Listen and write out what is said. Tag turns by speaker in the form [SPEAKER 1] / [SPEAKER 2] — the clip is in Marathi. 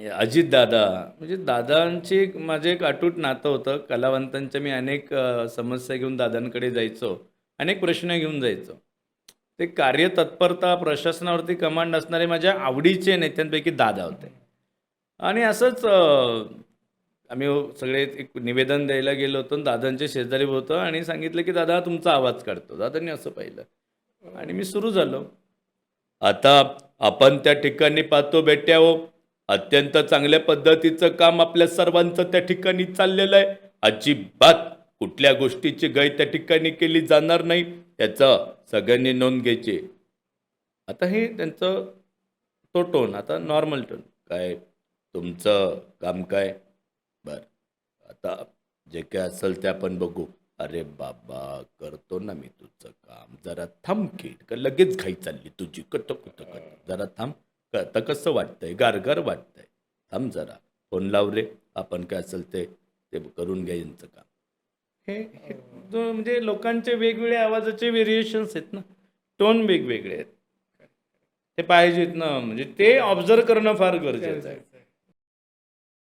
[SPEAKER 1] अजितदादा म्हणजे दादांची माझं एक अटूट नातं होतं. कलावंतांच्या मी अनेक समस्या घेऊन दादांकडे जायचो. अनेक प्रश्न घेऊन जायचो. ते कार्यतत्परता, प्रशासनावरती कमांड असणारे माझ्या आवडीचे नेत्यांपैकी दादा होते. आणि असंच आम्ही सगळे एक निवेदन द्यायला गेलो होतो आणि दादांच्या शेजारी होतो आणि सांगितलं की दादा तुमचा आवाज काढतो. दादांनी असं पाहिलं आणि मी सुरू झालो. आता आपण त्या ठिकाणी पाहतो बेट्याओ, अत्यंत चांगल्या पद्धतीचं काम आपल्या सर्वांचं त्या ठिकाणी चाललेलं आहे. अजिबात कुठल्या गोष्टीची गय त्या ठिकाणी केली जाणार नाही. त्याचं सगळ्यांनी नोंद घ्यायची. आता हे त्यांचं तो टोन, आता नॉर्मल टोन. काय तुमचं काम काय? बरं. आता जे काय असेल ते आपण बघू. अरे बाबा, करतो ना मी तुझं काम. जरा थांब की. का लगेच घाई चालली तुझी? कट कुठं कट. जरा थांब. आता कसं वाटतंय? गारगार वाटतंय. थांब जरा. फोन लाव रे. आपण काय असेल ते ते करून घ्या यांचं काम. हे म्हणजे लोकांचे वेगवेगळे आवाजाचे व्हेरिएशन्स आहेत ना. टोन वेगवेगळे आहेत. ते पाहिजेत ना. म्हणजे ते ऑब्झर्व करणं फार गरजेचं आहे.